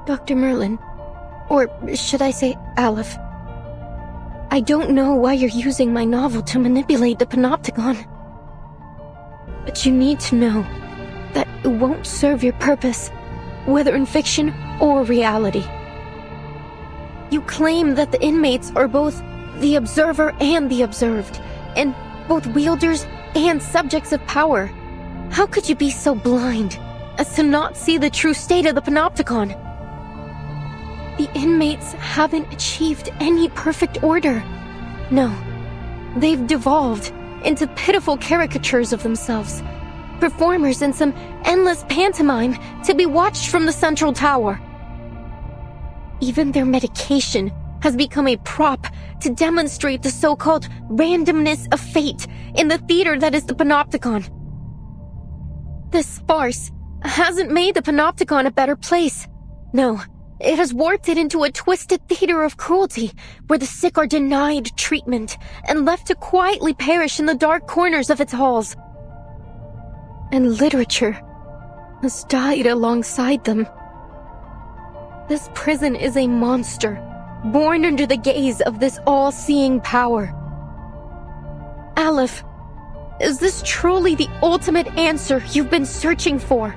Dr. Merlin, or should I say Aleph, I don't know why you're using my novel to manipulate the Panopticon. But you need to know that it won't serve your purpose, whether in fiction or reality. You claim that the inmates are both the observer and the observed, and both wielders and subjects of power. How could you be so blind as to not see the true state of the Panopticon? The inmates haven't achieved any perfect order. No, they've devolved into pitiful caricatures of themselves, performers in some endless pantomime to be watched from the central tower. Even their medication has become a prop to demonstrate the so-called randomness of fate in the theater that is the Panopticon. This farce hasn't made the Panopticon a better place. No, it has warped it into a twisted theater of cruelty where the sick are denied treatment and left to quietly perish in the dark corners of its halls. And literature has died alongside them. This prison is a monster, born under the gaze of this all-seeing power. Aleph, is this truly the ultimate answer you've been searching for?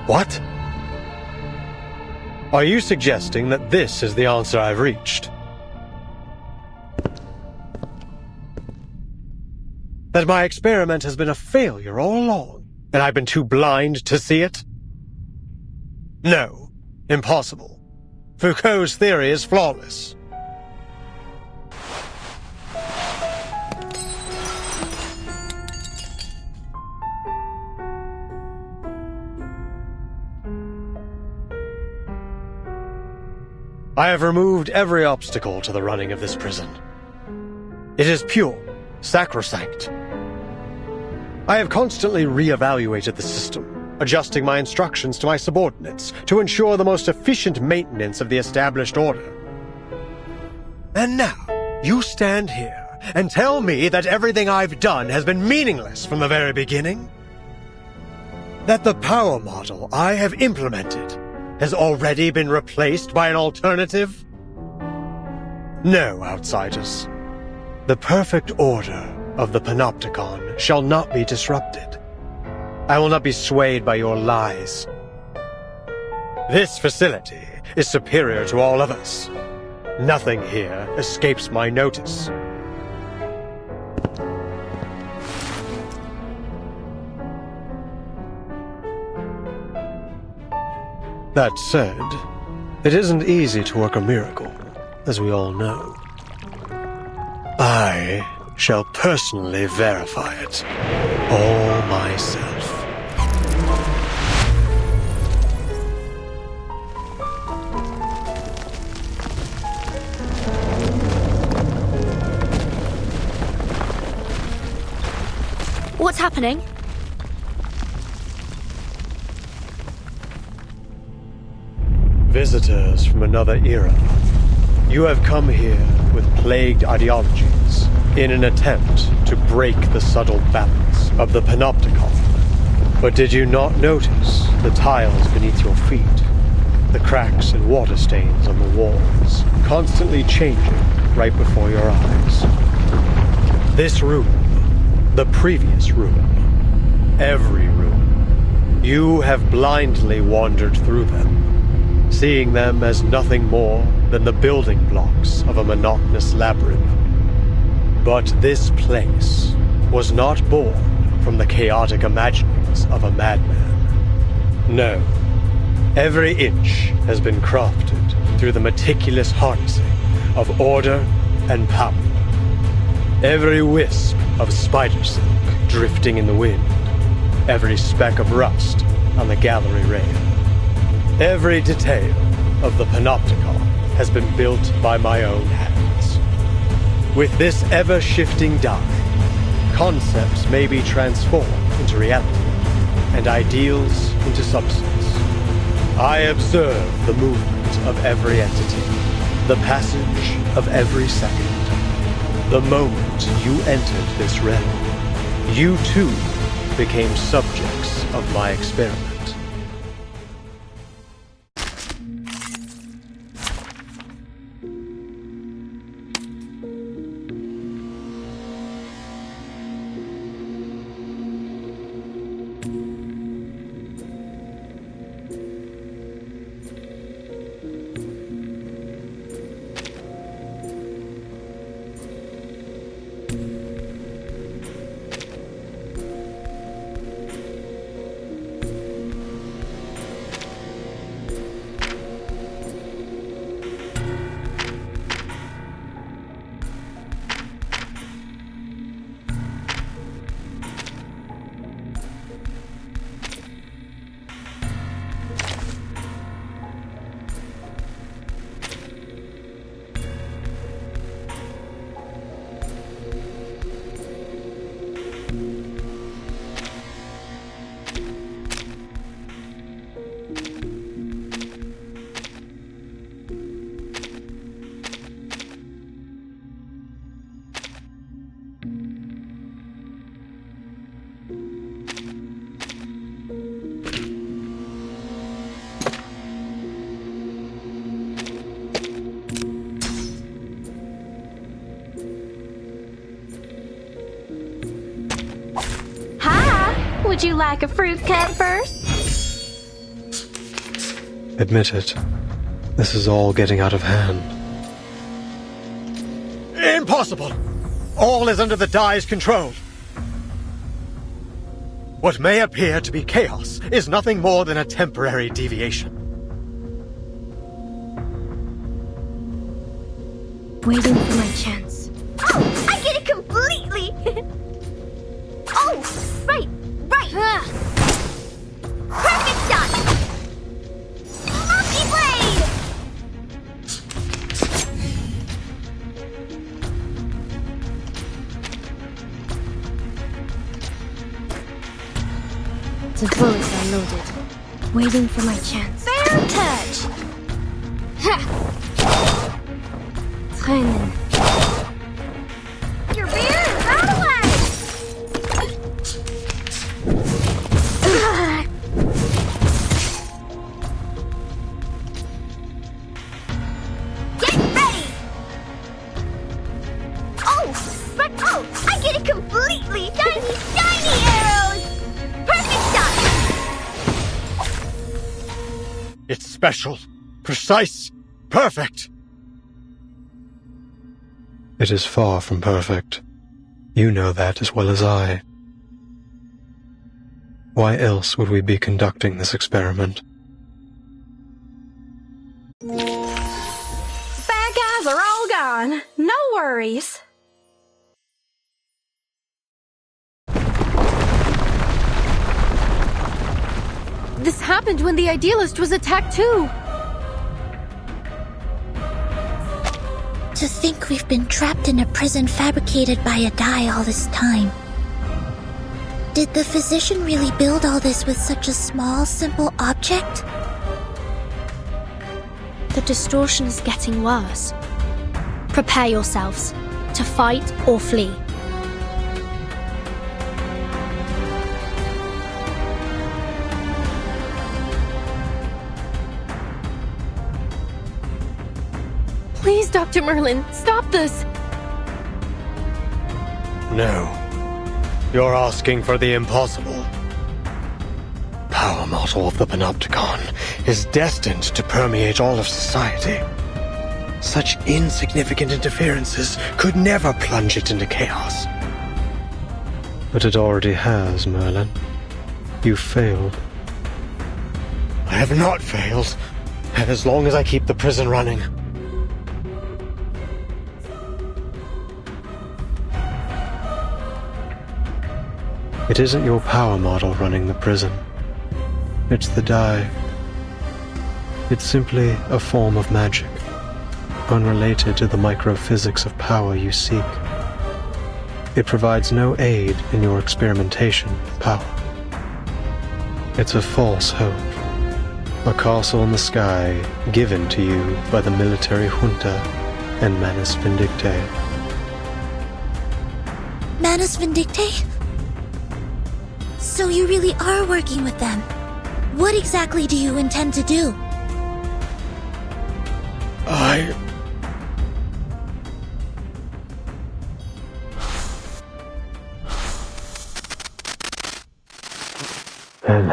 What? Are you suggesting that this is the answer I've reached? That my experiment has been a failure all along, and I've been too blind to see it? No, impossible. Foucault's theory is flawless. I have removed every obstacle to the running of this prison. It is pure, sacrosanct. I have constantly re-evaluated the system, adjusting my instructions to my subordinates to ensure the most efficient maintenance of the established order. And now, you stand here and tell me that everything I've done has been meaningless from the very beginning? That the power model I have implemented has already been replaced by an alternative? No, outsiders. The perfect order of the Panopticon shall not be disrupted. I will not be swayed by your lies. This facility is superior to all others. Nothing here escapes my notice. That said, it isn't easy to work a miracle, as we all know. I shall personally verify it, all myself. What's happening? Visitors from another era. You have come here with plagued ideologies in an attempt to break the subtle balance of the Panopticon. But did you not notice the tiles beneath your feet? The cracks and water stains on the walls, constantly changing right before your eyes. This room, the previous room, every room, you have blindly wandered through them, seeing them as nothing more than the building blocks of a monotonous labyrinth. But this place was not born from the chaotic imaginings of a madman. No, every inch has been crafted through the meticulous harnessing of order and power. Every wisp of spider silk drifting in the wind, every speck of rust on the gallery rail. Every detail of the Panopticon has been built by my own hands. With this ever-shifting die, concepts may be transformed into reality, and ideals into substance. I observe the movement of every entity, the passage of every second. The moment you entered this realm, you too became subjects of my experiment. Would you like a fruit cut first? Admit it. This is all getting out of hand. Impossible! All is under the Dai's control. What may appear to be chaos is nothing more than a temporary deviation. Waiting for my chance. Oh, I get it completely! Oh, right! Perfect shot! Multi-blade! The bullets are loaded. Waiting for my chance. Fair touch! Ha! Trennen. Your beer is out of way! Get ready! Oh, but I get it completely! Shiny arrows! Perfect shot! It's special, precise, perfect. It is far from perfect. You know that as well as I. Why else would we be conducting this experiment? Bad guys are all gone. No worries. This happened when the Idealist was attacked too. To think we've been trapped in a prison fabricated by a Dai all this time. Did the physician really build all this with such a small, simple object? The distortion is getting worse. Prepare yourselves to fight or flee. Please, Dr. Merlin, stop this! No. You're asking for the impossible. Power model of the Panopticon is destined to permeate all of society. Such insignificant interferences could never plunge it into chaos. But it already has, Merlin. You failed. I have not failed, as long as I keep the prison running. It isn't your power model running the prison. It's the Dai. It's simply a form of magic, unrelated to the microphysics of power you seek. It provides no aid in your experimentation with power. It's a false hope, a castle in the sky given to you by the military junta and Manus Vindictae. Manus Vindicte? So you really are working with them. What exactly do you intend to do? Then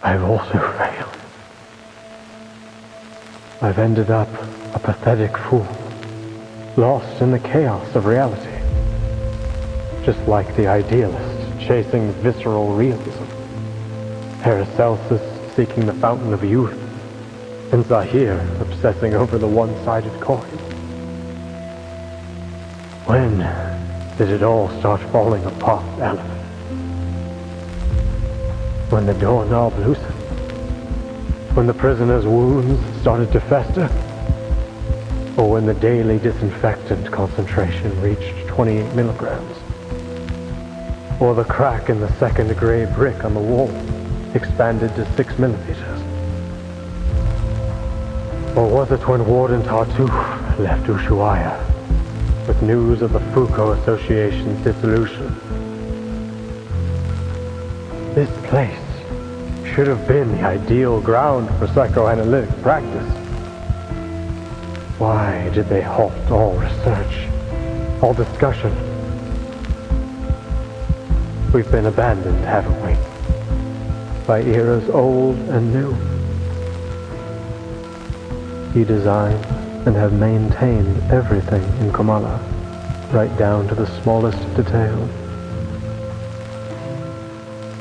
I've also failed. I've ended up a pathetic fool, lost in the chaos of reality. Just like the idealist chasing visceral realism, Paracelsus seeking the fountain of youth, and Zahir obsessing over the one-sided coin. When did it all start falling apart, Aleph? When the doorknob loosened? When the prisoner's wounds started to fester? Or when the daily disinfectant concentration reached 28 milligrams? Or the crack in the second gray brick on the wall expanded to 6 millimeters? Or was it when Warden Tartuffe left Ushuaia with news of the Foucault Association's dissolution? This place should have been the ideal ground for psychoanalytic practice. Why did they halt all research, all discussion? We've been abandoned, haven't we? By eras old and new. You designed and have maintained everything in Kamala, right down to the smallest detail.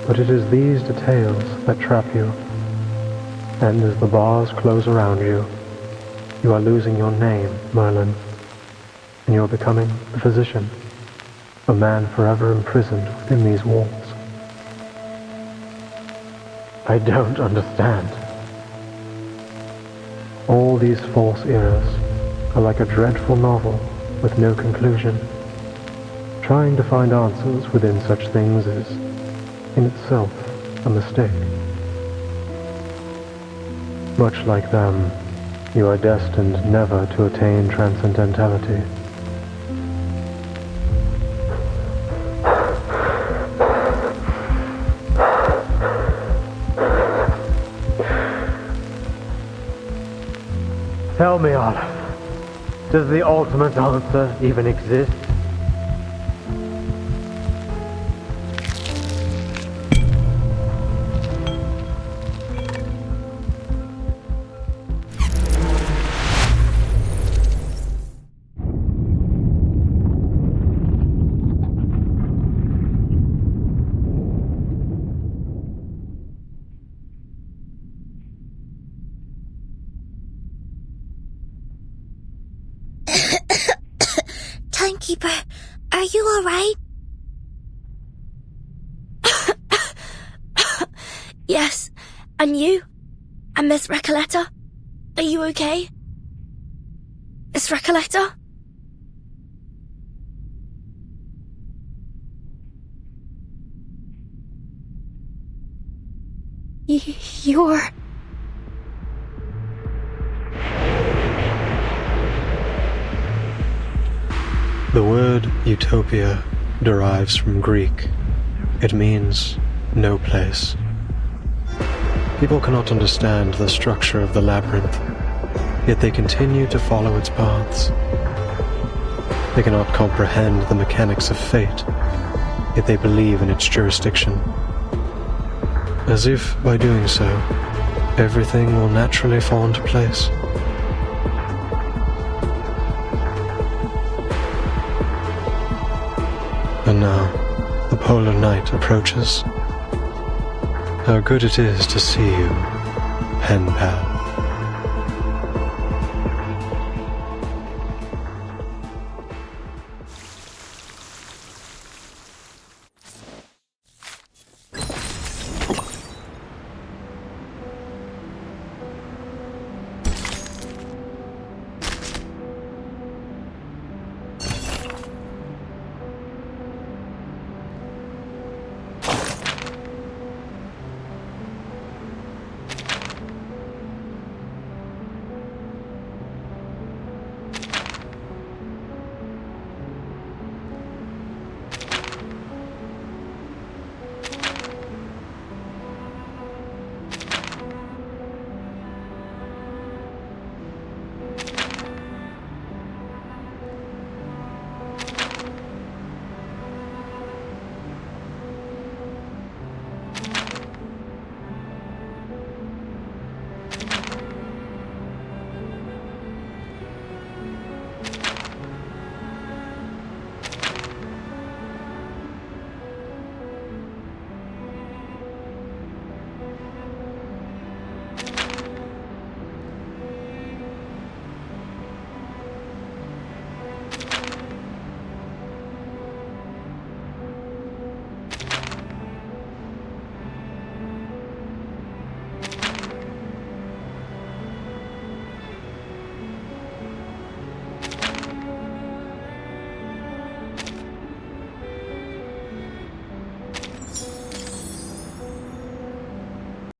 But it is these details that trap you, and as the bars close around you, you are losing your name, Merlin, and you are becoming the physician, a man forever imprisoned within these walls. I don't understand. All these false eras are like a dreadful novel with no conclusion. Trying to find answers within such things is, in itself, a mistake. Much like them, you are destined never to attain transcendentality. Tell me, Aleph, does the ultimate answer even exist? Timekeeper, are you alright? Yes. And you? And Miss Recoleta? Are you okay? Miss Recoleta? You're... The word utopia derives from Greek. It means no place. People cannot understand the structure of the labyrinth, yet they continue to follow its paths. They cannot comprehend the mechanics of fate, yet they believe in its jurisdiction. As if, by doing so, everything will naturally fall into place. And now, the polar night approaches. How good it is to see you, pen pal.